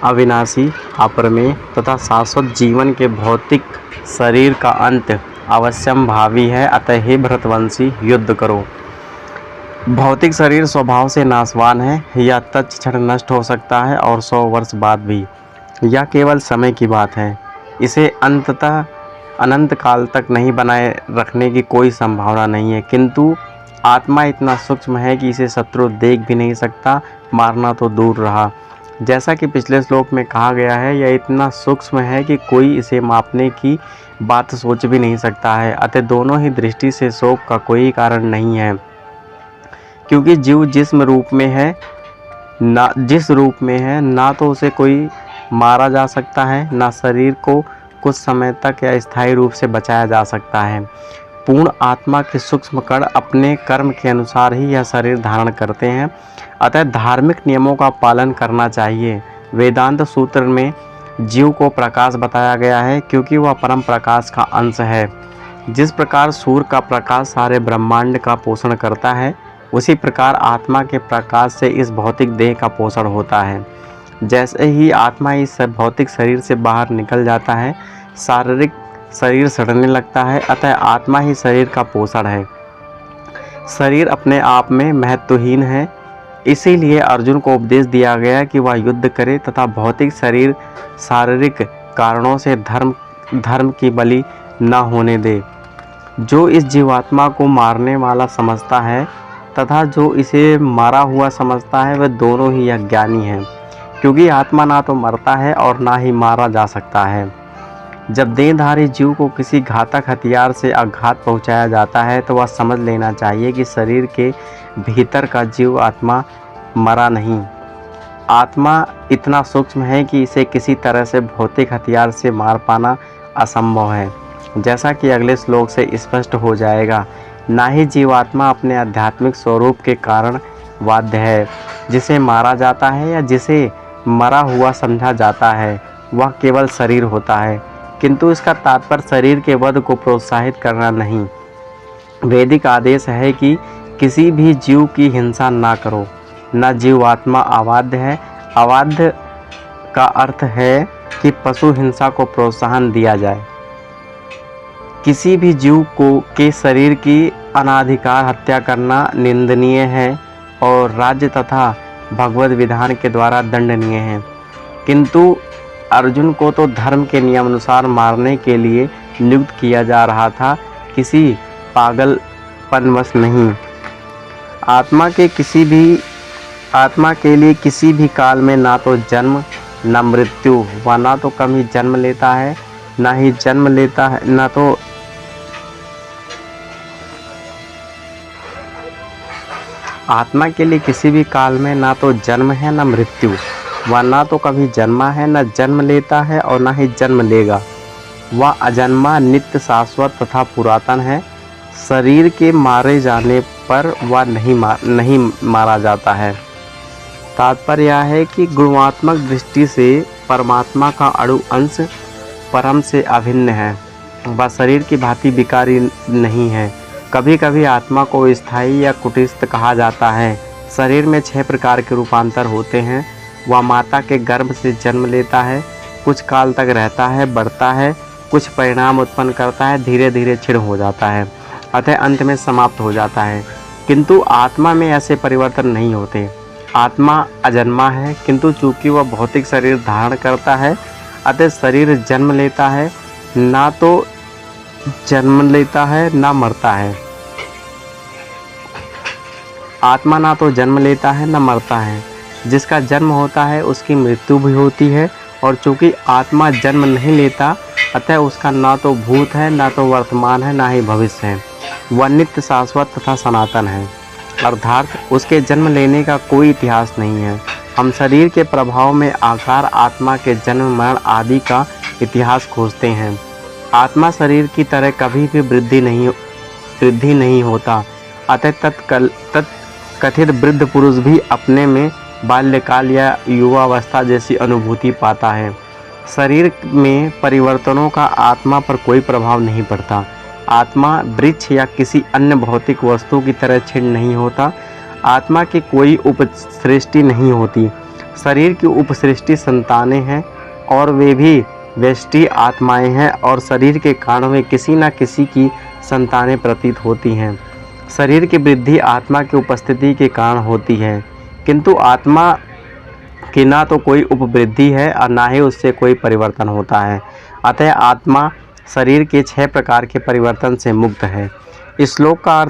अविनाशी, अप्रमेय तथा शाश्वत जीवन के भौतिक शरीर का अंत अवश्यंभावी है। अतः हे भरतवंशी, युद्ध करो। भौतिक शरीर स्वभाव से नाशवान है। यह तत्क्षण नष्ट हो सकता है और 100 वर्ष बाद भी। यह केवल समय की बात है। इसे अंततः अनंत काल तक नहीं बनाए रखने की कोई संभावना नहीं है। किंतु आत्मा इतना सूक्ष्म है कि इसे शत्रु देख भी नहीं सकता, मारना तो दूर रहा। जैसा कि पिछले श्लोक में कहा गया है, यह इतना सूक्ष्म है कि कोई इसे मापने की बात सोच भी नहीं सकता है। अतः दोनों ही दृष्टि से शोक का कोई कारण नहीं है, क्योंकि जीव जिस रूप में है ना तो उसे कोई मारा जा सकता है, ना शरीर को कुछ समय तक या स्थायी रूप से बचाया जा सकता है। पूर्ण आत्मा के सूक्ष्म कण अपने कर्म के अनुसार ही यह शरीर धारण करते हैं। अतः धार्मिक नियमों का पालन करना चाहिए। वेदांत सूत्र में जीव को प्रकाश बताया गया है, क्योंकि वह परम प्रकाश का अंश है। जिस प्रकार सूर्य का प्रकाश सारे ब्रह्मांड का पोषण करता है, उसी प्रकार आत्मा के प्रकाश से इस भौतिक देह का पोषण होता है। जैसे ही आत्मा इस भौतिक शरीर से बाहर निकल जाता है, शारीरिक शरीर सड़ने लगता है। अतः आत्मा ही शरीर का पोषण है। शरीर अपने आप में महत्वहीन है। इसीलिए अर्जुन को उपदेश दिया गया कि वह युद्ध करे तथा भौतिक शरीर शारीरिक कारणों से धर्म की बलि न होने दे। जो इस जीवात्मा को मारने वाला समझता है तथा जो इसे मारा हुआ समझता है, वह दोनों ही अज्ञानी हैं, क्योंकि आत्मा ना तो मरता है और ना ही मारा जा सकता है। जब देहधारी जीव को किसी घातक हथियार से आघात पहुंचाया जाता है, तो वह समझ लेना चाहिए कि शरीर के भीतर का जीव आत्मा मरा नहीं। आत्मा इतना सूक्ष्म है कि इसे किसी तरह से भौतिक हथियार से मार पाना असंभव है, जैसा कि अगले श्लोक से स्पष्ट हो जाएगा। ना ही जीवात्मा अपने आध्यात्मिक स्वरूप के कारण बाध्य है। जिसे मारा जाता है या जिसे मरा हुआ समझा जाता है, वह केवल शरीर होता है, किंतु इसका तात्पर्य शरीर के वध को प्रोत्साहित करना नहीं। वैदिक आदेश है कि किसी भी जीव की हिंसा ना करो। न जीवात्मा अबाध्य है। अबाध्य का अर्थ है कि पशु हिंसा को प्रोत्साहन दिया जाए। किसी भी जीव के शरीर की अनाधिकार हत्या करना निंदनीय है और राज्य तथा भगवत विधान के द्वारा दंडनीय है। किंतु अर्जुन को तो धर्म के नियमानुसार मारने के लिए नियुक्त किया जा रहा था, किसी पागलपनवश नहीं। आत्मा के लिए किसी भी काल में ना तो जन्म न मृत्यु, वह ना तो कभी जन्म लेता है ना ही जन्म लेता है, ना तो आत्मा के लिए किसी भी काल में ना तो जन्म है न मृत्यु। वह ना तो कभी जन्मा है, न जन्म लेता है और ना ही जन्म लेगा। वह अजन्मा, नित्य, शाश्वत तथा पुरातन है। शरीर के मारे जाने पर वह नहीं मारा जाता है। तात्पर्य यह है कि गुणात्मक दृष्टि से परमात्मा का अणु अंश परम से अभिन्न है। वह शरीर की भांति विकारी नहीं है। कभी कभी आत्मा को स्थायी या कुटिस्थ कहा जाता है। शरीर में 6 प्रकार के रूपांतर होते हैं। वह माता के गर्भ से जन्म लेता है, कुछ काल तक रहता है, बढ़ता है, कुछ परिणाम उत्पन्न करता है, धीरे धीरे क्षीण हो जाता है, अतः अंत में समाप्त हो जाता है। किंतु आत्मा में ऐसे परिवर्तन नहीं होते। आत्मा अजन्मा है, किंतु चूंकि वह भौतिक शरीर धारण करता है, अतः शरीर जन्म लेता है, ना तो जन्म लेता है ना मरता है। आत्मा ना तो जन्म लेता है ना मरता है। जिसका जन्म होता है उसकी मृत्यु भी होती है, और चूंकि आत्मा जन्म नहीं लेता, अतः उसका ना तो भूत है, ना तो वर्तमान है, ना ही भविष्य है। वह नित्य, शाश्वत तथा सनातन है, अर्थात उसके जन्म लेने का कोई इतिहास नहीं है। हम शरीर के प्रभाव में आकार आत्मा के जन्म मरण आदि का इतिहास खोजते हैं। आत्मा शरीर की तरह कभी भी वृद्धि नहीं होता। अतः तत्कथित वृद्ध पुरुष भी अपने में बाल्यकाल या युवावस्था जैसी अनुभूति पाता है। शरीर में परिवर्तनों का आत्मा पर कोई प्रभाव नहीं पड़ता। आत्मा वृक्ष या किसी अन्य भौतिक वस्तु की तरह क्षीण नहीं होता। आत्मा की कोई उपसृष्टि नहीं होती। शरीर की उपसृष्टि संतानें हैं और वे भी व्यष्टि आत्माएं हैं और शरीर के कारण वे किसी न किसी की संतानें प्रतीत होती हैं। शरीर की वृद्धि आत्मा की उपस्थिति के कारण होती है, किंतु आत्मा की ना तो कोई उपवृद्धि है और ना ही उससे कोई परिवर्तन होता है। अतः आत्मा शरीर के 6 प्रकार के परिवर्तन से मुक्त है। इस श्लोक का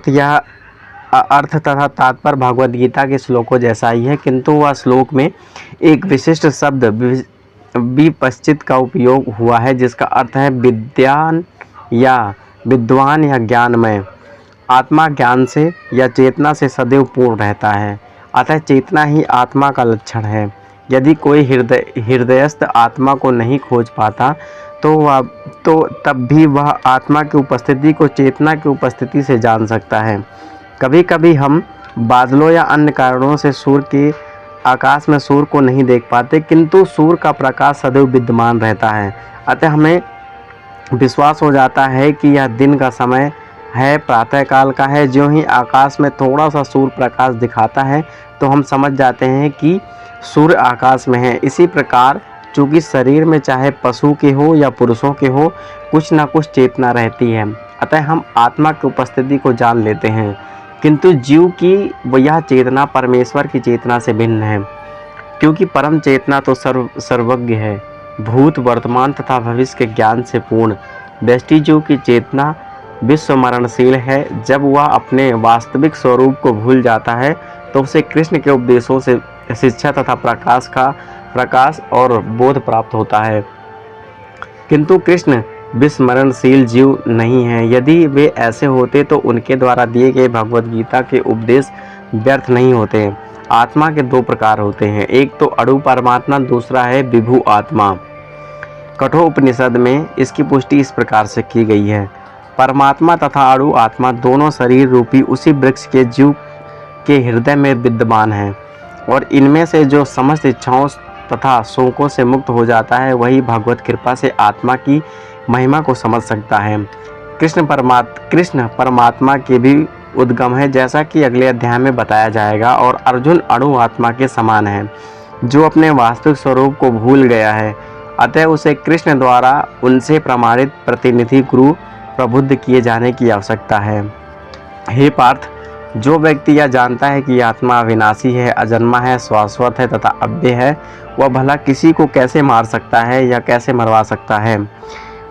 अर्थ तथा तात्पर्य भगवद गीता के श्लोकों जैसा ही है, किंतु वह श्लोक में एक विशिष्ट शब्द विपश्चित का उपयोग हुआ है, जिसका अर्थ है विद्वान या ज्ञानमय। आत्मा ज्ञान से या चेतना से सदैव पूर्ण रहता है, अतः चेतना ही आत्मा का लक्षण है। यदि कोई हृदयस्थ आत्मा को नहीं खोज पाता तो तब भी वह आत्मा की उपस्थिति को चेतना की उपस्थिति से जान सकता है। कभी कभी हम बादलों या अन्य कारणों से आकाश में सूर्य को नहीं देख पाते, किंतु सूर्य का प्रकाश सदैव विद्यमान रहता है। अतः हमें विश्वास हो जाता है कि यह दिन का समय है, प्रातःकाल का है। ज्यों ही आकाश में थोड़ा सा सूर्य प्रकाश दिखाता है तो हम समझ जाते हैं कि सूर्य आकाश में है। इसी प्रकार चूँकि शरीर में चाहे पशु के हो या पुरुषों के हो, कुछ ना कुछ चेतना रहती है, अतः हम आत्मा की उपस्थिति को जान लेते हैं। किंतु जीव की यह चेतना परमेश्वर की चेतना से भिन्न है, क्योंकि परम चेतना तो सर्वज्ञ है, भूत वर्तमान तथा भविष्य के ज्ञान से पूर्ण। व्यष्टि जीव की चेतना विश्व मरणशील है। जब वह अपने वास्तविक स्वरूप को भूल जाता है तो उसे कृष्ण के उपदेशों से शिक्षा तथा प्रकाश और बोध प्राप्त होता है, किंतु कृष्ण विस्मरणशील जीव नहीं है। यदि वे ऐसे होते तो उनके द्वारा दिए गए भगवद गीता के उपदेश व्यर्थ नहीं होते। आत्मा के 2 प्रकार होते हैं, एक तो अणु परमात्मा, दूसरा है विभु आत्मा। कठोर उपनिषद में इसकी पुष्टि इस प्रकार से की गई है। परमात्मा तथा अणु आत्मा दोनों शरीर रूपी उसी वृक्ष के जीव के हृदय में विद्यमान हैं, और इनमें से जो समस्त इच्छाओं तथा शोकों से मुक्त हो जाता है वही भगवत कृपा से आत्मा की महिमा को समझ सकता है। कृष्ण परमात्मा के भी उद्गम है, जैसा कि अगले अध्याय में बताया जाएगा, और अर्जुन अणु आत्मा के समान है, जो अपने वास्तविक स्वरूप को भूल गया है। अतः उसे कृष्ण द्वारा उनसे प्रमाणित प्रतिनिधि गुरु प्रबुद्ध किए जाने की आवश्यकता है। हे पार्थ, जो व्यक्ति यह जानता है कि आत्मा अविनाशी है, अजन्मा है, शाश्वत है तथा अव्यय है, वह भला किसी को कैसे मार सकता है या कैसे मरवा सकता है।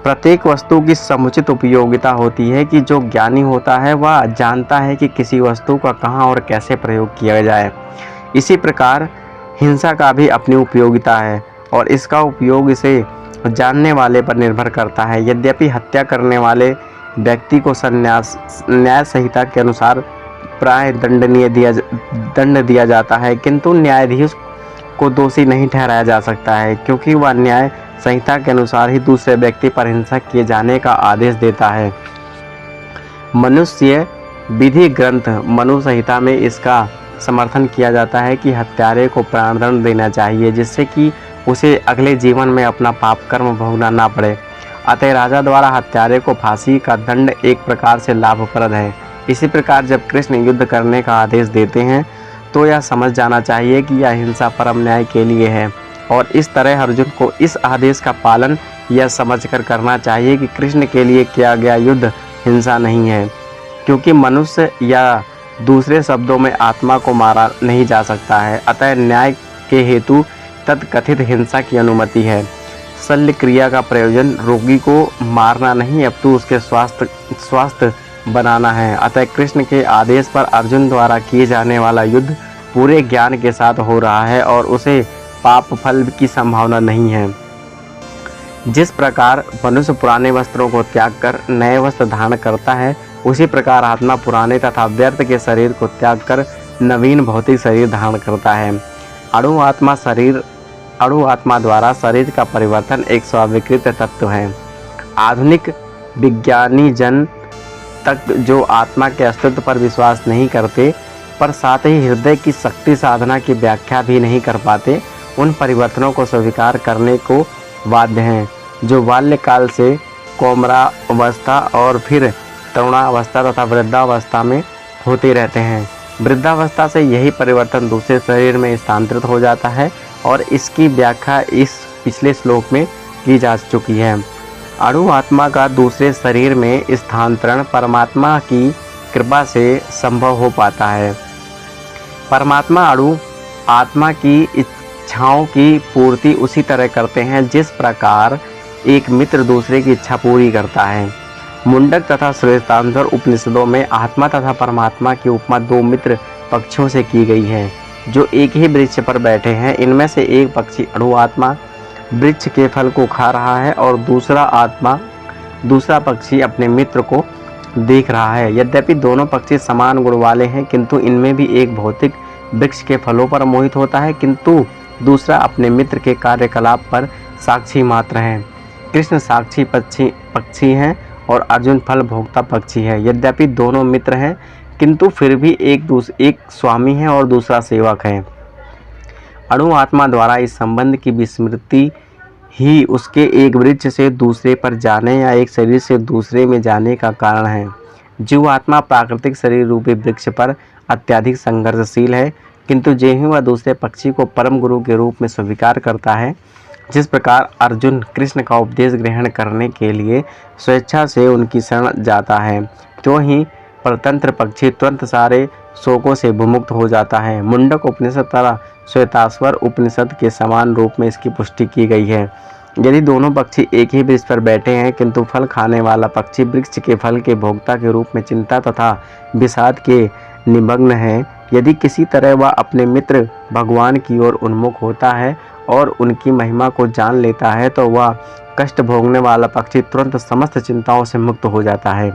प्रत्येक वस्तु की समुचित उपयोगिता होती है कि जो ज्ञानी होता है वह जानता है कि किसी वस्तु का कहाँ और कैसे प्रयोग किया जाए। इसी प्रकार हिंसा का भी अपनी उपयोगिता है और इसका उपयोग इसे जानने वाले पर निर्भर करता है। यद्यपि हत्या करने वाले व्यक्ति को न्याय संहिता के अनुसार प्राय दंड दिया जाता है, किंतु न्यायाधीश को दोषी नहीं ठहराया जा सकता है, क्योंकि वह न्याय संहिता के अनुसार ही दूसरे व्यक्ति पर हिंसा किए जाने का आदेश देता है। मनुष्य विधि ग्रंथ मनु संहिता में इसका समर्थन किया जाता है कि हत्यारे को प्राणदंड देना चाहिए, जिससे कि उसे अगले जीवन में अपना पाप कर्म भोगना ना पड़े। अतः राजा द्वारा हत्यारे को फांसी का दंड एक प्रकार से लाभप्रद है। इसी प्रकार जब कृष्ण युद्ध करने का आदेश देते हैं तो यह समझ जाना चाहिए कि यह हिंसा परम न्याय के लिए है, और इस तरह अर्जुन को इस आदेश का पालन यह समझकर करना चाहिए कि कृष्ण के लिए किया गया युद्ध हिंसा नहीं है, क्योंकि मनुष्य या दूसरे शब्दों में आत्मा को मारा नहीं जा सकता है। अतः न्याय के हेतु तत्कथित हिंसा की अनुमति है। शल्य क्रिया का प्रयोजन रोगी को मारना नहीं, अपितु उसके स्वास्थ्य बनाना है। अतः कृष्ण के आदेश पर अर्जुन द्वारा किए जाने वाला युद्ध पूरे ज्ञान के साथ हो रहा है और उसे पाप फल की संभावना नहीं है। जिस प्रकार मनुष्य पुराने वस्त्रों को त्याग कर नए वस्त्र धारण करता है, उसी प्रकार आत्मा पुराने तथा व्यर्थ के शरीर को त्याग कर नवीन भौतिक शरीर धारण करता है। अणु आत्मा द्वारा शरीर का परिवर्तन एक स्वीकृत तत्व है। आधुनिक विज्ञानी जन तक जो आत्मा के अस्तित्व पर विश्वास नहीं करते, पर साथ ही हृदय की शक्ति साधना की व्याख्या भी नहीं कर पाते, उन परिवर्तनों को स्वीकार करने को बाध्य हैं, जो बाल्यकाल से कौमारावस्था और फिर तरुणावस्था तथा वृद्धावस्था में होते रहते हैं। वृद्धावस्था से यही परिवर्तन दूसरे शरीर में स्थानांतरित हो जाता है और इसकी व्याख्या इस पिछले श्लोक में की जा चुकी है। अणु आत्मा का दूसरे शरीर में स्थानांतरण परमात्मा की कृपा से संभव हो पाता है। परमात्मा अणु आत्मा की इच्छाओं की पूर्ति उसी तरह करते हैं जिस प्रकार एक मित्र दूसरे की इच्छा पूरी करता है। मुंडक तथा श्वेतांबर उपनिषदों में आत्मा तथा परमात्मा की उपमा दो मित्र पक्षियों से की गई है जो एक ही वृक्ष पर बैठे हैं। इनमें से एक पक्षी अणु आत्मा वृक्ष के फल को खा रहा है और दूसरा पक्षी अपने मित्र को देख रहा है। यद्यपि दोनों पक्षी समान गुण वाले हैं, किंतु इनमें भी एक भौतिक वृक्ष के फलों पर मोहित होता है, किंतु दूसरा अपने मित्र के कार्यकलाप पर साक्षी मात्र है। कृष्ण साक्षी पक्षी हैं और अर्जुन फल भोक्ता पक्षी है। यद्यपि दोनों मित्र हैं, किंतु फिर भी एक स्वामी है और दूसरा सेवक है। अणु आत्मा द्वारा इस संबंध की विस्मृति ही उसके एक वृक्ष से दूसरे पर जाने या एक शरीर से दूसरे में जाने का कारण है। जीव आत्मा प्राकृतिक शरीर रूपी वृक्ष पर अत्यधिक संघर्षशील है, किंतु जे ही वह दूसरे पक्षी को परम गुरु के रूप में स्वीकार करता है, जिस प्रकार अर्जुन कृष्ण का उपदेश ग्रहण करने के लिए स्वेच्छा से उनकी शरण जाता है, त्यों ही परतंत्र पक्षी तुरंत सारे शोकों से विमुक्त हो जाता है। मुंडक उपनिषद तथा श्वेताश्वर उपनिषद के समान रूप में इसकी पुष्टि की गई है। यदि दोनों पक्षी एक ही वृक्ष पर बैठे हैं, किंतु फल खाने वाला पक्षी वृक्ष के फल के भोक्ता के रूप में चिंता तथा विषाद के निमग्न है, यदि किसी तरह वह अपने मित्र भगवान की ओर उन्मुख होता है और उनकी महिमा को जान लेता है, तो वह कष्ट भोगने वाला पक्षी तुरंत समस्त चिंताओं से मुक्त हो जाता है।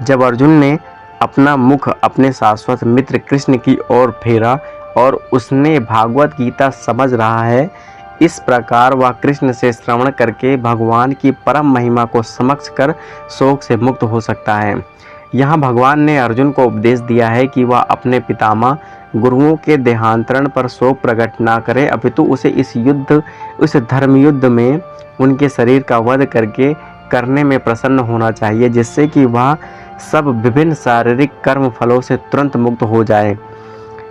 जब अर्जुन ने अपना मुख अपने शाश्वत मित्र कृष्ण की ओर फेरा और उसने भागवत गीता समझ रहा है, इस प्रकार वह कृष्ण से श्रवण करके भगवान की परम महिमा को समझ कर शोक से मुक्त हो सकता है। यहाँ भगवान ने अर्जुन को उपदेश दिया है कि वह अपने पितामह गुरुओं के देहांतरण पर शोक प्रकट ना करे, अपितु उसे इस धर्म युद्ध में उनके शरीर का वध करने में प्रसन्न होना चाहिए, जिससे कि वह सब विभिन्न शारीरिक कर्म फलों से तुरंत मुक्त हो जाए।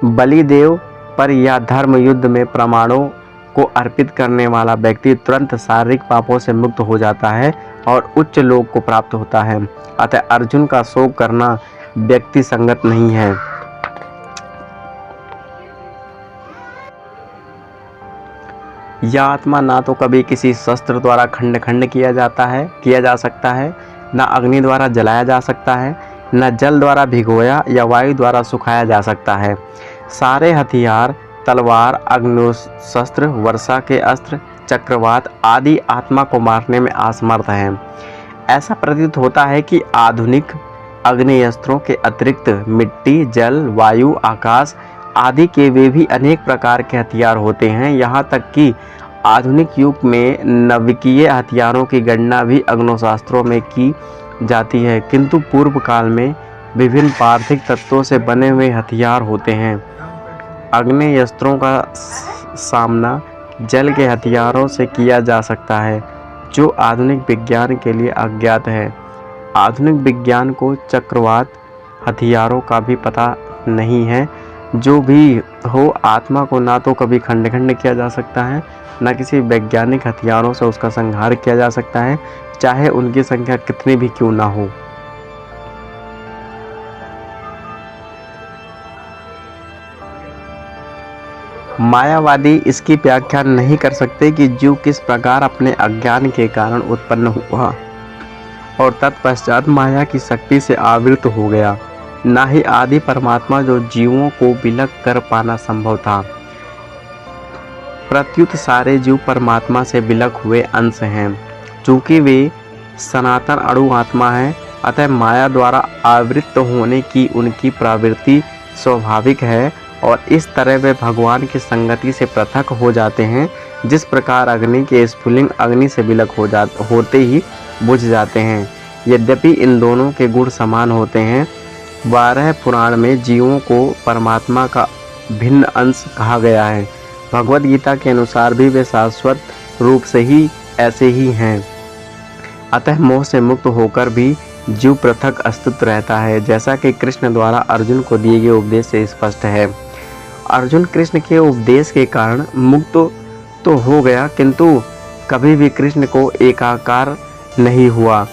बलिदेव पर या धर्म युद्ध में प्रमाणों को अर्पित करने वाला व्यक्ति तुरंत शारीरिक पापों से मुक्त हो जाता है और उच्च लोक को प्राप्त होता है। अतः अर्जुन का शोक करना व्यक्ति संगत नहीं है। यह आत्मा ना तो कभी किसी शस्त्र द्वारा खंड किया जा सकता है, न अग्नि द्वारा जलाया जा सकता है, न जल द्वारा भिगोया या वायु द्वारा सुखाया जा सकता है। सारे हथियार, तलवार, अग्निशस्त्र, वर्षा के अस्त्र, चक्रवात आदि आत्मा को मारने में असमर्थ हैं। ऐसा प्रतीत होता है कि आधुनिक अग्निशस्त्रों के अतिरिक्त मिट्टी, जल, वायु, आकाश आदि के वे भी अनेक प्रकार के हथियार होते हैं। यहाँ तक कि आधुनिक युग में नाविकीय हथियारों की गणना भी अग्निशास्त्रों में की जाती है, किंतु पूर्व काल में विभिन्न पार्थिव तत्वों से बने हुए हथियार होते हैं। आग्नेयास्त्रों का सामना जल के हथियारों से किया जा सकता है, जो आधुनिक विज्ञान के लिए अज्ञात है। आधुनिक विज्ञान को चक्रवात हथियारों का भी पता नहीं है। जो भी हो, आत्मा को ना तो कभी खंड किया जा सकता है, न किसी वैज्ञानिक हथियारों से उसका संहार किया जा सकता है, चाहे उनकी संख्या कितनी भी क्यों ना हो। मायावादी इसकी व्याख्या नहीं कर सकते कि जीव किस प्रकार अपने अज्ञान के कारण उत्पन्न हुआ और तत्पश्चात माया की शक्ति से आवृत हो गया। ना ही आदि परमात्मा जो जीवों को विलग कर पाना संभव था। प्रत्युत सारे जीव परमात्मा से विलग हुए अंश हैं। चूँकि वे सनातन अणु आत्मा हैं, अतः माया द्वारा आवृत होने की उनकी प्रवृत्ति स्वाभाविक है और इस तरह वे भगवान की संगति से पृथक हो जाते हैं। जिस प्रकार अग्नि के स्फुलिंग अग्नि से विलग होते ही बुझ जाते हैं। यद्यपि इन दोनों के गुण समान होते हैं, 12 पुराण में जीवों को परमात्मा का भिन्न अंश कहा गया है। भगवद गीता के अनुसार भी वे शाश्वत रूप से ही ऐसे ही हैं। अतः मोह से मुक्त होकर भी जीव पृथक अस्तित्व रहता है, जैसा कि कृष्ण द्वारा अर्जुन को दिए गए उपदेश से स्पष्ट है। अर्जुन कृष्ण के उपदेश के कारण मुक्त तो हो गया, किंतु कभी भी कृष्ण को एकाकार नहीं हुआ।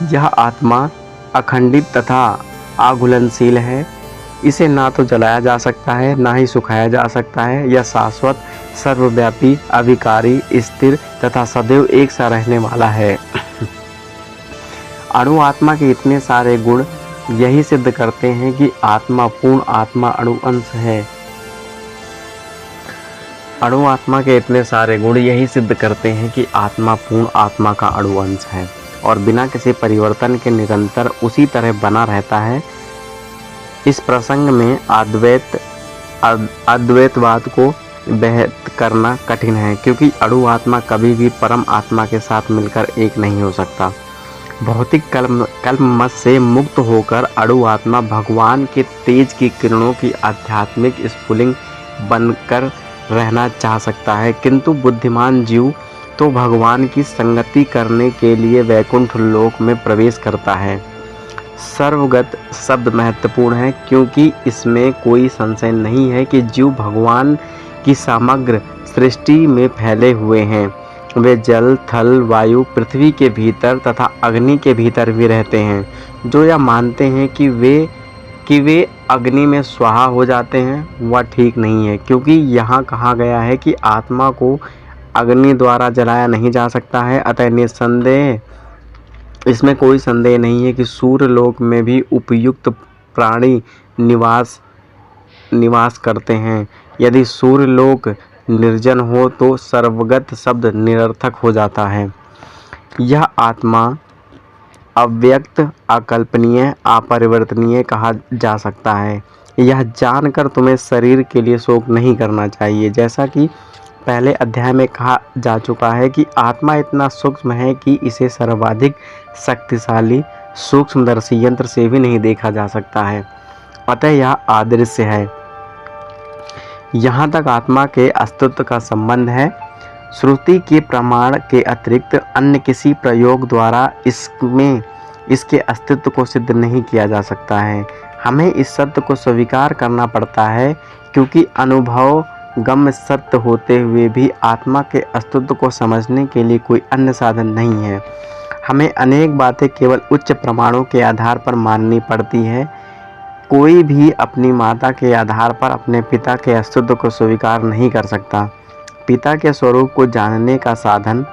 यह आत्मा अखंडित तथा अघुलनशील है। इसे ना तो जलाया जा सकता है, ना ही सुखाया जा सकता है। यह शाश्वत, सर्वव्यापी, अविकारी, स्थिर तथा सदैव एक सा रहने वाला है। अणु आत्मा के इतने सारे गुण यही सिद्ध करते हैं कि आत्मा पूर्ण आत्मा अणु अंश है। अणु आत्मा के इतने सारे गुण यही सिद्ध करते हैं कि आत्मा पूर्ण आत्मा का अणु अंश है और बिना किसी परिवर्तन के निरंतर उसी तरह बना रहता है। इस प्रसंग में अद्वैतवाद को व्यक्त करना कठिन है, क्योंकि अणु आत्मा कभी भी परम आत्मा के साथ मिलकर एक नहीं हो सकता। भौतिक कल्पमत से मुक्त होकर अणु आत्मा भगवान के तेज की किरणों की आध्यात्मिक स्फुलिंग बनकर रहना चाह सकता है, किंतु बुद्धिमान जीव तो भगवान की संगति करने के लिए वैकुंठ लोक में प्रवेश करता है। सर्वगत शब्द महत्वपूर्ण है, क्योंकि इसमें कोई संशय नहीं है कि जीव भगवान की समग्र सृष्टि में फैले हुए हैं। वे जल, थल, वायु, पृथ्वी के भीतर तथा अग्नि के भीतर भी रहते हैं। जो यह मानते हैं कि वे अग्नि में स्वाहा हो जाते हैं, वह ठीक नहीं है, क्योंकि यहाँ कहा गया है कि आत्मा को अग्नि द्वारा जलाया नहीं जा सकता है। अतः निस्संदेह इसमें कोई संदेह नहीं है कि सूर्य लोक में भी उपयुक्त प्राणी निवास करते हैं। यदि सूर्य लोक निर्जन हो तो सर्वगत शब्द निरर्थक हो जाता है। यह आत्मा अव्यक्त, अकल्पनीय, अपरिवर्तनीय कहा जा सकता है। यह जानकर तुम्हें शरीर के लिए शोक नहीं करना चाहिए। जैसा कि पहले अध्याय में कहा जा चुका है कि आत्मा इतना सूक्ष्म है कि इसे सर्वाधिक शक्तिशाली सूक्ष्मदर्शी यंत्र से भी नहीं देखा जा सकता है, अतः यह अदृश्य है। यहाँ तक आत्मा के अस्तित्व का संबंध है। श्रुति के प्रमाण के अतिरिक्त अन्य किसी प्रयोग द्वारा इसके अस्तित्व को सिद्ध नहीं किया जा सकता है। हमें इस सत्य को स्वीकार करना पड़ता है, क्योंकि अनुभव गम्य सत्य होते हुए भी आत्मा के अस्तित्व को समझने के लिए कोई अन्य साधन नहीं है। हमें अनेक बातें केवल उच्च प्रमाणों के आधार पर माननी पड़ती है। कोई भी अपनी माता के आधार पर अपने पिता के अस्तित्व को स्वीकार नहीं कर सकता। पिता के स्वरूप को जानने का साधन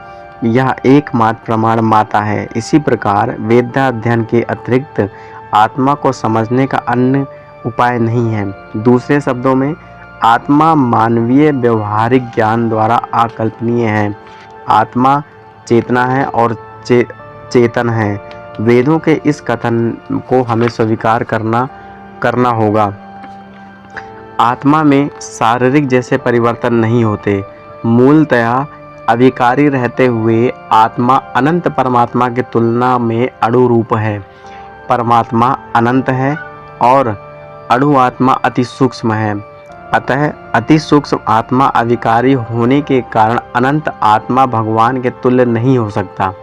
यह एकमात्र प्रमाण माता है। इसी प्रकार वेदाध्ययन के अतिरिक्त आत्मा को समझने का अन्य उपाय नहीं है। दूसरे शब्दों में आत्मा मानवीय व्यवहारिक ज्ञान द्वारा अकल्पनीय है। आत्मा चेतना है और चेतन है। वेदों के इस कथन को हमें स्वीकार करना होगा। आत्मा में शारीरिक जैसे परिवर्तन नहीं होते। मूलतया अविकारी रहते हुए आत्मा अनंत परमात्मा की तुलना में अणु रूप है। परमात्मा अनंत है और अणु आत्मा अति सूक्ष्म है। अतः अति सूक्ष्म आत्मा अविकारी होने के कारण अनंत आत्मा भगवान के तुल्य नहीं हो सकता।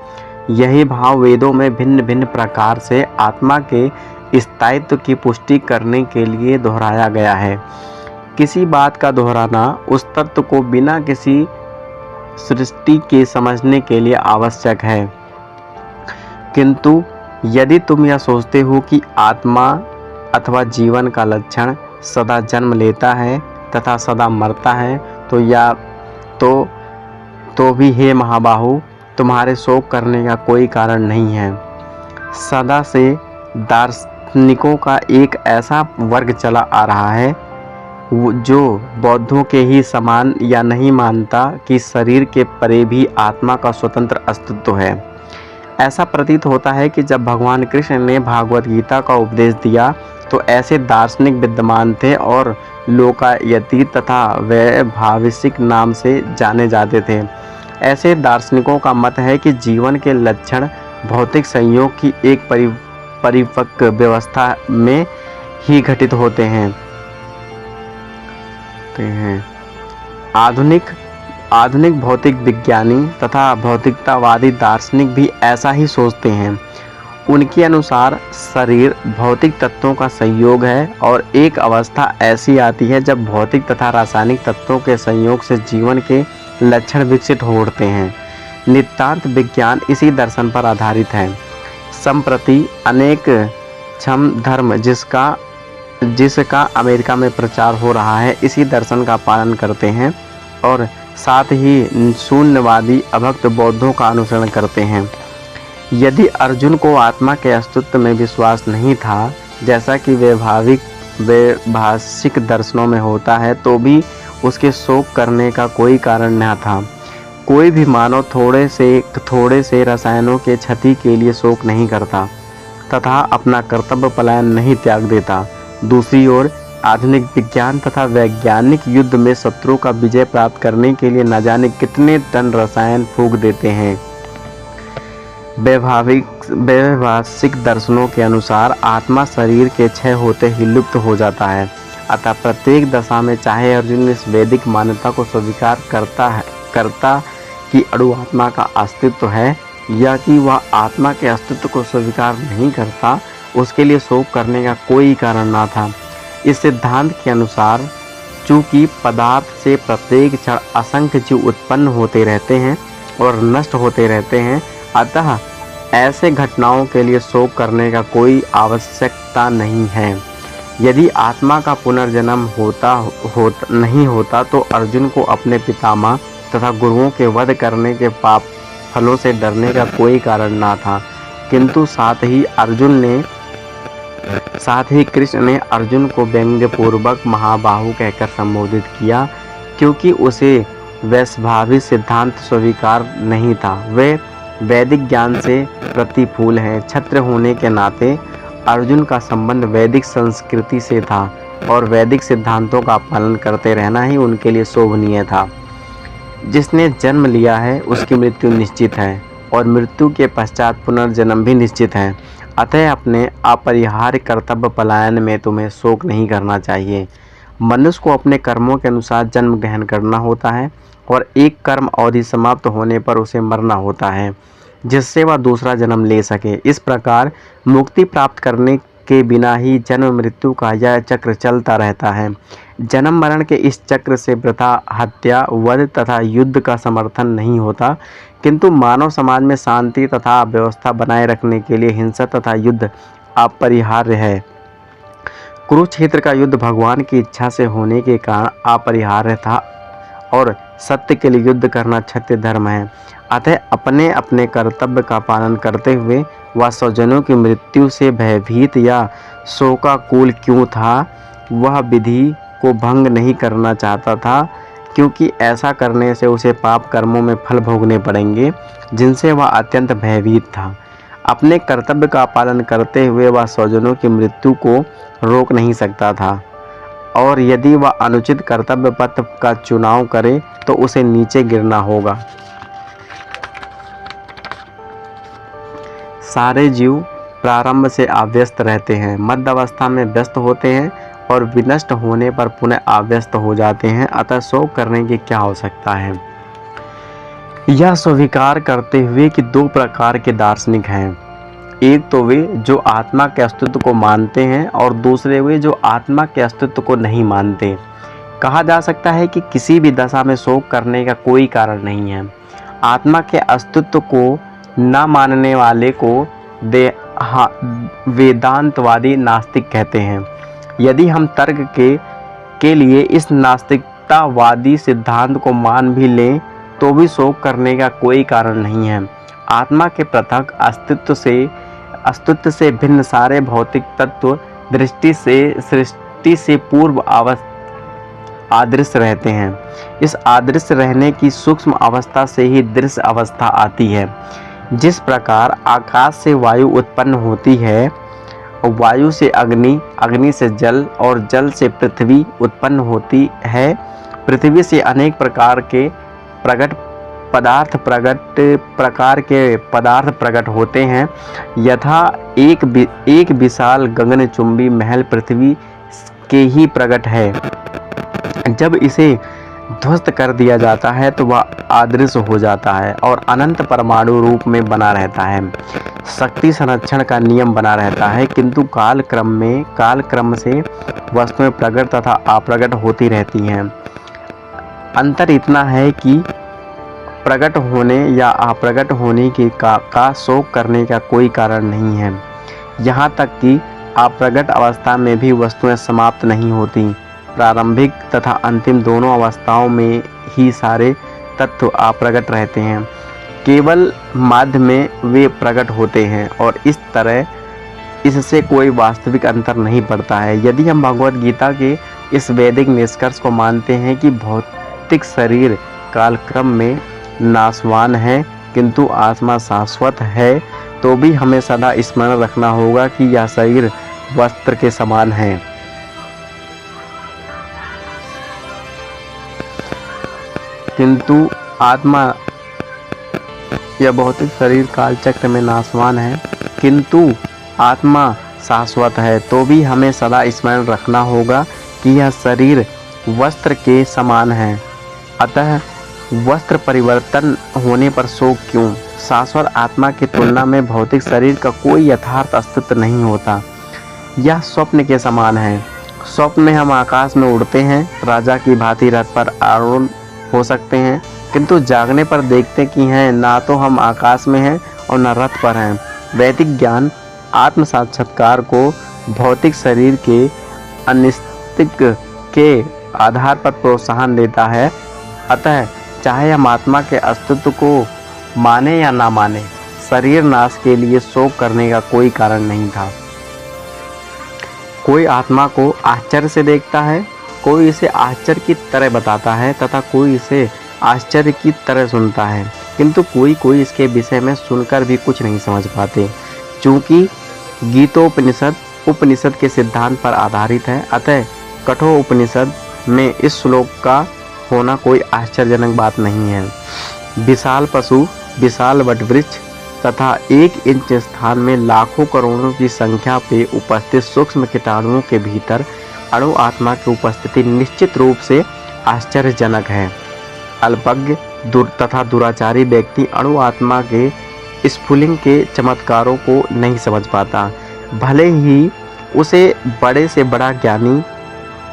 यही भाव वेदों में भिन्न भिन्न प्रकार से आत्मा के स्थायित्व की पुष्टि करने के लिए दोहराया गया है। किसी बात का दोहराना उस तत्व को बिना किसी सृष्टि के समझने के लिए आवश्यक है। किंतु यदि तुम यह सोचते हो कि आत्मा अथवा जीवन का लक्षण सदा जन्म लेता है तथा सदा मरता है, तो भी हे महाबाहु, तुम्हारे शोक करने का कोई कारण नहीं है। सदा से दार्शनिकों का एक ऐसा वर्ग चला आ रहा है जो बौद्धों के ही समान या नहीं मानता कि शरीर के परे भी आत्मा का स्वतंत्र अस्तित्व है। ऐसा प्रतीत होता है कि जब भगवान कृष्ण ने भागवत गीता का उपदेश दिया तो ऐसे दार्शनिक विद्यमान थे और लोकायती तथा वैभाविक नाम से जाने जाते थे। ऐसे दार्शनिकों का मत है कि जीवन के लक्षण भौतिक संयोग की एक परिपक्व व्यवस्था में ही घटित होते हैं। आधुनिक भौतिक विज्ञानी तथा भौतिकतावादी दार्शनिक भी ऐसा ही सोचते हैं। उनके अनुसार शरीर भौतिक तत्वों का संयोग है और एक अवस्था ऐसी आती है जब भौतिक तथा रासायनिक तत्वों के संयोग से जीवन के लक्षण विकसित हो उठते हैं। नितांत विज्ञान इसी दर्शन पर आधारित है। संप्रति अनेक क्षम धर्म जिसका अमेरिका में प्रचार हो रहा है इसी दर्शन का पालन करते हैं और साथ ही शून्यवादी अभक्त बौद्धों का अनुसरण करते हैं। यदि अर्जुन को आत्मा के अस्तित्व में विश्वास नहीं था, जैसा कि वैभाषिक दर्शनों में होता है, तो भी उसके शोक करने का कोई कारण न था। कोई भी मानव थोड़े से रसायनों के क्षति के लिए शोक नहीं करता तथा अपना कर्तव्य पलायन नहीं त्याग देता। दूसरी ओर आधुनिक विज्ञान तथा वैज्ञानिक युद्ध में शत्रु का विजय प्राप्त करने के लिए न जाने कितने टन रसायन फूंक देते हैं। वैभाषिक दर्शनों के अनुसार आत्मा शरीर के क्षय होते ही लुप्त हो जाता है। अतः प्रत्येक दशा में चाहे अर्जुन इस वैदिक मान्यता को स्वीकार करता कि अणु आत्मा का अस्तित्व है या कि वह आत्मा के अस्तित्व को स्वीकार नहीं करता, उसके लिए शोक करने का कोई कारण न था। इस सिद्धांत के अनुसार चूंकि पदार्थ से प्रत्येक क्षण असंख्य जीव उत्पन्न होते रहते हैं और नष्ट होते रहते हैं, अतः ऐसे घटनाओं के लिए शोक करने का कोई आवश्यकता नहीं है। यदि आत्मा का पुनर्जन्म नहीं होता तो अर्जुन को अपने पितामह तथा गुरुओं के वध करने के पाप फलों से डरने का कोई कारण ना था। किंतु साथ ही कृष्ण ने अर्जुन को व्यंग्यपूर्वक महाबाहु कहकर संबोधित किया, क्योंकि उसे वैश्वाविक सिद्धांत स्वीकार नहीं था। वे वैदिक ज्ञान से प्रतिकूल हैं। छत्र होने के नाते अर्जुन का संबंध वैदिक संस्कृति से था और वैदिक सिद्धांतों का पालन करते रहना ही उनके लिए शोभनीय था। जिसने जन्म लिया है उसकी मृत्यु निश्चित है और मृत्यु के पश्चात पुनर्जन्म भी निश्चित है। अतः अपने अपरिहार्य कर्तव्य पलायन में तुम्हें शोक नहीं करना चाहिए। मनुष्य को अपने कर्मों के अनुसार जन्म ग्रहण करना होता है और एक कर्म अवधि समाप्त होने पर उसे मरना होता है, जिससे वह दूसरा जन्म ले सके। इस प्रकार मुक्ति प्राप्त करने के बिना ही जन्म मृत्यु का यह चक्र चलता रहता है। जन्म मरण के इस चक्र से वृथा, हत्या, वध तथा युद्ध का समर्थन नहीं होता, किंतु मानव समाज में शांति तथा व्यवस्था बनाए रखने के लिए हिंसा तथा युद्ध अपरिहार्य है। कुरुक्षेत्र का युद्ध भगवान की इच्छा से होने के कारण अपरिहार्य था और सत्य के लिए युद्ध करना क्षत्रिय धर्म है। अतः अपने अपने कर्तव्य का पालन करते हुए वह स्वजनों की मृत्यु से भयभीत या शोकाकुल क्यों था, वह विधि को भंग नहीं करना चाहता था, क्योंकि ऐसा करने से उसे पाप कर्मों में फल भोगने पड़ेंगे जिनसे वह अत्यंत भयभीत था। अपने कर्तव्य का पालन करते हुए वह स्वजनों की मृत्यु को रोक नहीं सकता था और यदि वह अनुचित कर्तव्य पथ का चुनाव करे तो उसे नीचे गिरना होगा। सारे जीव प्रारंभ से अव्यस्त रहते हैं, मध्य अवस्था में व्यस्त होते हैं और विनष्ट होने पर पुनः अव्यस्त हो जाते हैं। अतः शोक करने की क्या आवश्यकता है। यह स्वीकार करते हुए कि दो प्रकार के दार्शनिक हैं, एक तो वे जो आत्मा के अस्तित्व को मानते हैं और दूसरे वे जो आत्मा के अस्तित्व को नहीं मानते। कहा जा सकता है कि किसी भी दशा में शोक करने का कोई कारण नहीं है। आत्मा के अस्तित्व को न मानने वाले को वेदांतवादी नास्तिक कहते हैं। यदि हम तर्क के लिए इस नास्तिकतावादी सिद्धांत को मान भी लें तो भी शोक करने का कोई कारण नहीं है। आत्मा के पृथक अस्तित्व से भिन्न सारे भौतिक तत्व सृष्टि से पूर्व अदृश्य रहते हैं। इस अदृश्य रहने की सूक्ष्म अवस्था से ही दृश्य अवस्था आती है। जिस प्रकार आकाश से वायु उत्पन्न होती है, वायु से अग्नि, अग्नि से जल और जल से पृथ्वी उत्पन्न होती है, पृथ्वी से अनेक प्रकार के पदार्थ प्रकट होते हैं। यथा एक विशाल गगनचुंबी महल पृथ्वी के ही प्रकट है। जब इसे ध्वस्त कर दिया जाता है तो वह अदृश्य हो जाता है और अनंत परमाणु रूप में बना रहता है। शक्ति संरक्षण का नियम बना रहता है, किंतु कालक्रम से वस्तुएं प्रकट तथा अप्रकट होती रहती हैं। अंतर इतना है कि प्रकट होने या अप्रकट होने का शोक करने का कोई कारण नहीं है। यहाँ तक कि अप्रकट अवस्था में भी वस्तुएं समाप्त नहीं होती। प्रारंभिक तथा अंतिम दोनों अवस्थाओं में ही सारे तत्व अप्रकट रहते हैं, केवल माध्य में वे प्रकट होते हैं और इस तरह इससे कोई वास्तविक अंतर नहीं पड़ता है। यदि हम भगवद गीता के इस वैदिक निष्कर्ष को मानते हैं कि भौतिक शरीर कालक्रम में नाशवान है किंतु आत्मा शाश्वत है, तो भी हमें सदा स्मरण रखना होगा कि यह शरीर वस्त्र के समान है। किंतु आत्मा, यह भौतिक शरीर कालचक्र में नाशवान है किंतु आत्मा शाश्वत है, तो भी हमें सदा स्मरण रखना होगा कि यह शरीर वस्त्र के समान है। अतः वस्त्र परिवर्तन होने पर शोक क्यों? शाश्वत आत्मा की तुलना में भौतिक शरीर का कोई यथार्थ अस्तित्व नहीं होता। यह स्वप्न के समान है। स्वप्न में हम आकाश में उड़ते हैं, राजा की भांति रथ पर आरूढ़ हो सकते हैं, किंतु जागने पर देखते कि हैं ना तो हम आकाश में हैं और न रथ पर हैं। वैदिक ज्ञान आत्म साक्षात्कार को भौतिक शरीर के अनिश्चित के आधार पर प्रोत्साहन देता है। अतः चाहे हम आत्मा के अस्तित्व को माने या ना माने, शरीर नाश के लिए शोक करने का कोई कारण नहीं था। कोई आत्मा को आश्चर्य से देखता है, कोई इसे आश्चर्य की तरह बताता है तथा कोई इसे आश्चर्य की तरह सुनता है, किंतु कोई इसके विषय में सुनकर भी कुछ नहीं समझ पाते। चूँकि गीतोपनिषद उपनिषद के सिद्धांत पर आधारित है, अतः कठोपनिषद में इस श्लोक का होना कोई आश्चर्यजनक बात नहीं है। विशाल पशु, विशाल वटवृक्ष तथा 1 इंच स्थान में लाखों करोड़ों की संख्या पे उपस्थित सूक्ष्म कीटाणुओं के भीतर अणु आत्मा की उपस्थिति निश्चित रूप से आश्चर्यजनक है। अल्पज्ञ तथा दुराचारी व्यक्ति अणु आत्मा के स्फुलिंग के चमत्कारों को नहीं समझ पाता, भले ही उसे बड़े से बड़ा ज्ञानी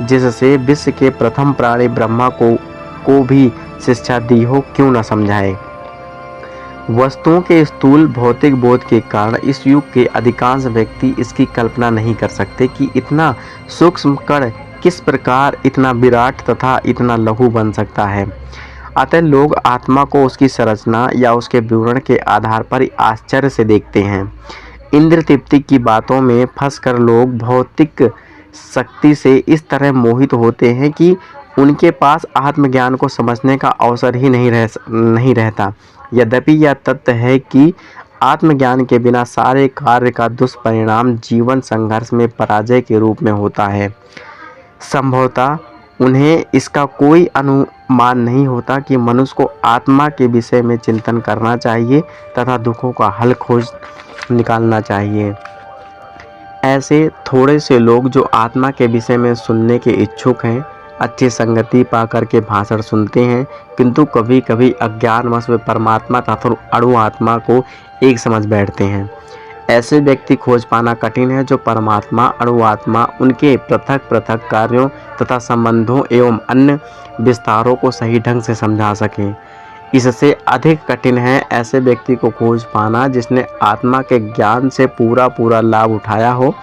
जिससे विश्व के प्रथम प्राणी ब्रह्मा को भी शिक्षा दी हो क्यों न समझाए। वस्तुओं के स्थूल भौतिक बोध के कारण इस युग के अधिकांश व्यक्ति इसकी कल्पना नहीं कर सकते कि इतना सूक्ष्म कण किस प्रकार इतना विराट तथा इतना लघु बन सकता है। अतः लोग आत्मा को उसकी संरचना या उसके विवरण के आधार पर आश्चर्य से देखते हैं। इंद्र तृप्ति की बातों में फंसकर लोग भौतिक शक्ति से इस तरह मोहित होते हैं कि उनके पास आत्मज्ञान को समझने का अवसर ही नहीं रहता। यद्यपि यह तथ्य है कि आत्मज्ञान के बिना सारे कार्य का दुष्परिणाम जीवन संघर्ष में पराजय के रूप में होता है। संभवतः उन्हें इसका कोई अनुमान नहीं होता कि मनुष्य को आत्मा के विषय में चिंतन करना चाहिए तथा दुखों का हल खोज निकालना चाहिए। ऐसे थोड़े से लोग जो आत्मा के विषय में सुनने के इच्छुक हैं, अच्छी संगति पाकर के भाषण सुनते हैं, किंतु कभी कभी अज्ञानवश वे परमात्मा तथा अणु आत्मा को एक समझ बैठते हैं। ऐसे व्यक्ति खोज पाना कठिन है जो परमात्मा अणु आत्मा उनके पृथक पृथक कार्यों तथा संबंधों एवं अन्य विस्तारों को सही ढंग से समझा सकें। इससे अधिक कठिन है ऐसे व्यक्ति को खोज पाना जिसने आत्मा के ज्ञान से पूरा लाभ उठाया हो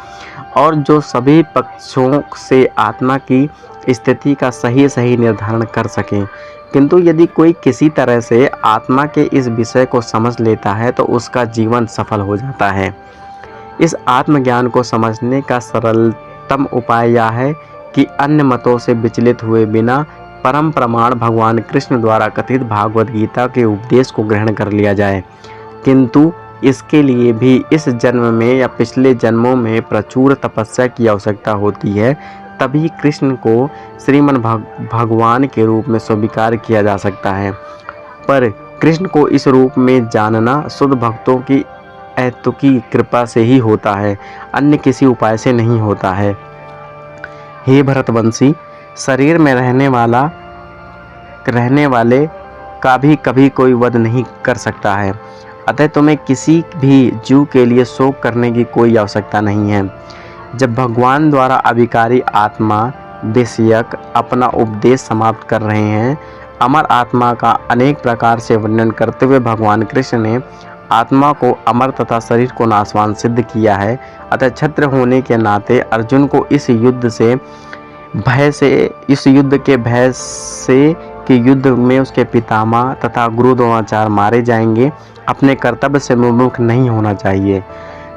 और जो सभी पक्षों से आत्मा की स्थिति का सही निर्धारण कर सके। किंतु यदि कोई किसी तरह से आत्मा के इस विषय को समझ लेता है तो उसका जीवन सफल हो जाता है। इस आत्मज्ञान को समझने का सरलतम उपाय यह है कि अन्य मतों से विचलित हुए बिना परम प्रमाण भगवान कृष्ण द्वारा कथित भागवत गीता के उपदेश को ग्रहण कर लिया जाए। किंतु इसके लिए भी इस जन्म में या पिछले जन्मों में प्रचुर तपस्या की आवश्यकता होती है, तभी कृष्ण को श्रीमन भगवान के रूप में स्वीकार किया जा सकता है। पर कृष्ण को इस रूप में जानना शुद्ध भक्तों की अहेतुकी कृपा से ही होता है, अन्य किसी उपाय से नहीं होता है। हे भरतवंशी, शरीर में रहने वाला रहने वाले का भी कभी कोई वध नहीं कर सकता है। अतः तुम्हें किसी भी जीव के लिए शोक करने की कोई आवश्यकता नहीं है। जब भगवान द्वारा अभिकारी आत्मा विषयक अपना उपदेश समाप्त कर रहे हैं, अमर आत्मा का अनेक प्रकार से वर्णन करते हुए भगवान कृष्ण ने आत्मा को अमर तथा शरीर को नाशवान सिद्ध किया है। अतः क्षत्र होने के नाते अर्जुन को इस युद्ध के भय से कि युद्ध में उसके पितामह तथा गुरु द्रोणाचार्य मारे जाएंगे, अपने कर्तव्य से विमुख नहीं होना चाहिए।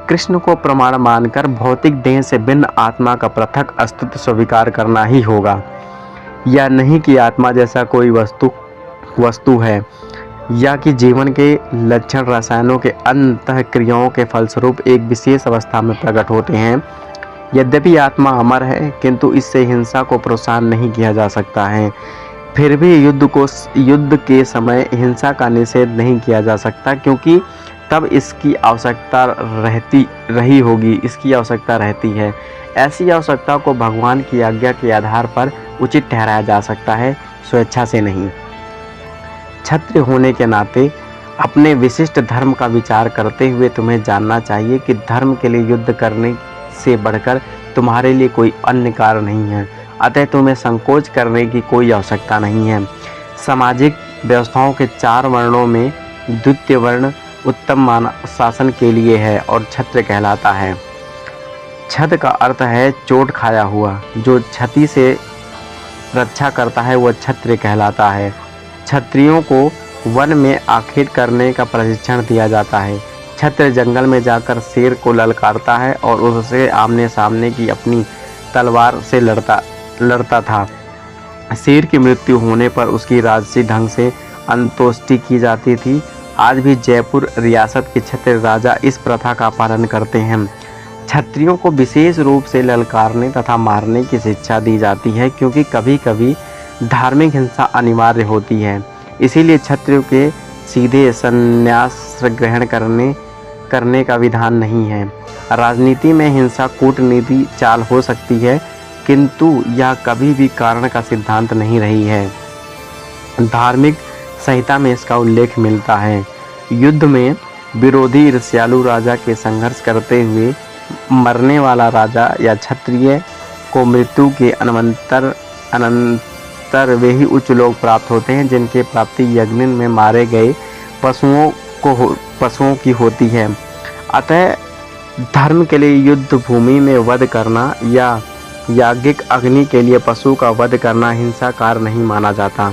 कृष्ण को प्रमाण मानकर भौतिक देह से भिन्न आत्मा का पृथक अस्तित्व स्वीकार करना ही होगा, या नहीं कि आत्मा जैसा कोई वस्तु है, या कि जीवन के लक्षण रसायनों के अंतः क्रियाओं के फलस्वरूप एक विशेष अवस्था में प्रकट होते हैं। यद्यपि आत्मा अमर है, किंतु इससे हिंसा को प्रोत्साहन नहीं किया जा सकता है। फिर भी युद्ध के समय हिंसा का निषेध नहीं किया जा सकता, क्योंकि तब इसकी आवश्यकता रहती है। ऐसी आवश्यकता को भगवान की आज्ञा के आधार पर उचित ठहराया जा सकता है, स्वेच्छा से नहीं। क्षत्रिय होने के नाते अपने विशिष्ट धर्म का विचार करते हुए तुम्हें जानना चाहिए कि धर्म के लिए युद्ध करने से बढ़कर तुम्हारे लिए कोई अन्य कारण नहीं है। अतः तुम्हें संकोच करने की कोई आवश्यकता नहीं है। सामाजिक व्यवस्थाओं के 4 वर्णों में द्वितीय वर्ण उत्तम शासन के लिए है और क्षत्रिय कहलाता है। छद का अर्थ है चोट खाया हुआ, जो क्षति से रक्षा करता है वह क्षत्रिय कहलाता है। क्षत्रियों को वन में आखेट करने का प्रशिक्षण दिया जाता है। क्षत्रिय जंगल में जाकर शेर को ललकारता है और उससे आमने सामने की अपनी तलवार से लड़ता था। शेर की मृत्यु होने पर उसकी राजसी ढंग से अंत्येष्टि की जाती थी। आज भी जयपुर रियासत के क्षत्रिय राजा इस प्रथा का पालन करते हैं। क्षत्रियों को विशेष रूप से ललकारने तथा मारने की शिक्षा दी जाती है, क्योंकि कभी कभी धार्मिक हिंसा अनिवार्य होती है। इसीलिए क्षत्रियों के सीधे संन्यास ग्रहण करने का विधान नहीं है। राजनीति में हिंसा कूटनीति चाल हो सकती है, किंतु यह कभी भी कारण का सिद्धांत नहीं रही है। धार्मिक संहिता में इसका उल्लेख मिलता है। युद्ध में विरोधी ईर्ष्यालु राजा के संघर्ष करते हुए मरने वाला राजा या क्षत्रिय को मृत्यु के अनंतर वे ही उच्च लोक प्राप्त होते हैं, जिनके प्राप्ति यज्ञ में मारे गए पशुओं की होती है। अतः धर्म के लिए युद्ध भूमि में वध करना या याज्ञिक अग्नि के लिए पशु का वध करना हिंसाकार नहीं माना जाता,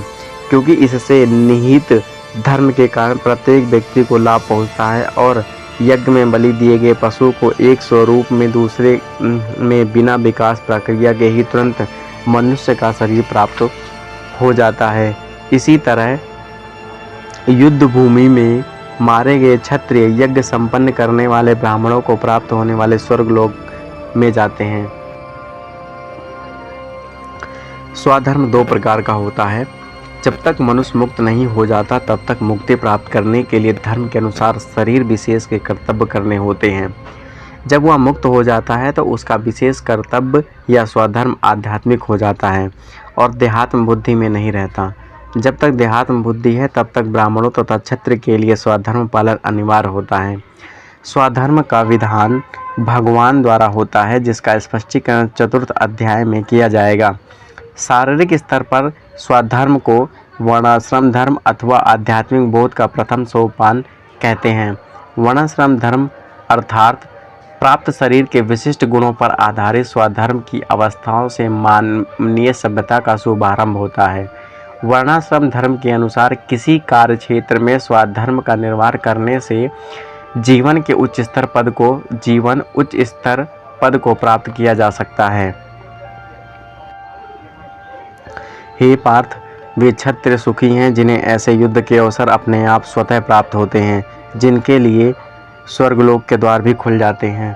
क्योंकि इससे निहित धर्म के कारण प्रत्येक व्यक्ति को लाभ पहुंचता है और यज्ञ में बलि दिए गए पशु को एक स्वरूप में दूसरे में बिना विकास प्रक्रिया के ही तुरंत मनुष्य का शरीर प्राप्त हो जाता है। इसी तरह युद्ध भूमि में मारे गए क्षत्रिय यज्ञ संपन्न करने वाले ब्राह्मणों को प्राप्त होने वाले स्वर्ग लोक में जाते हैं। स्वधर्म 2 प्रकार का होता है। जब तक मनुष्य मुक्त नहीं हो जाता तब तक मुक्ति प्राप्त करने के लिए धर्म के अनुसार शरीर विशेष के कर्तव्य करने होते हैं। जब वह मुक्त हो जाता है तो उसका विशेष कर्तव्य या स्वधर्म आध्यात्मिक हो जाता है और देहात्म बुद्धि में नहीं रहता। जब तक देहात्म बुद्धि है तब तक ब्राह्मणों तथा क्षत्रिय के लिए स्वधर्म पालन अनिवार्य होता है। स्वधर्म का विधान भगवान द्वारा होता है, जिसका स्पष्टीकरण 4th अध्याय में किया जाएगा। शारीरिक स्तर पर स्वधर्म को वर्णाश्रम धर्म अथवा आध्यात्मिक बोध का प्रथम सोपान कहते हैं। वर्णाश्रम धर्म अर्थात प्राप्त शरीर के विशिष्ट गुणों पर आधारित स्वधर्म की अवस्थाओं से मानवीय सभ्यता का शुभारंभ होता है। वर्णाश्रम धर्म के अनुसार किसी कार्य क्षेत्र में स्वधर्म का निर्वाह करने से जीवन उच्च स्तर पद को प्राप्त किया जा सकता है। हे पार्थ, वे क्षत्रिय सुखी हैं जिन्हें ऐसे युद्ध के अवसर अपने आप स्वतः प्राप्त होते हैं, जिनके लिए स्वर्गलोक के द्वार भी खुल जाते हैं।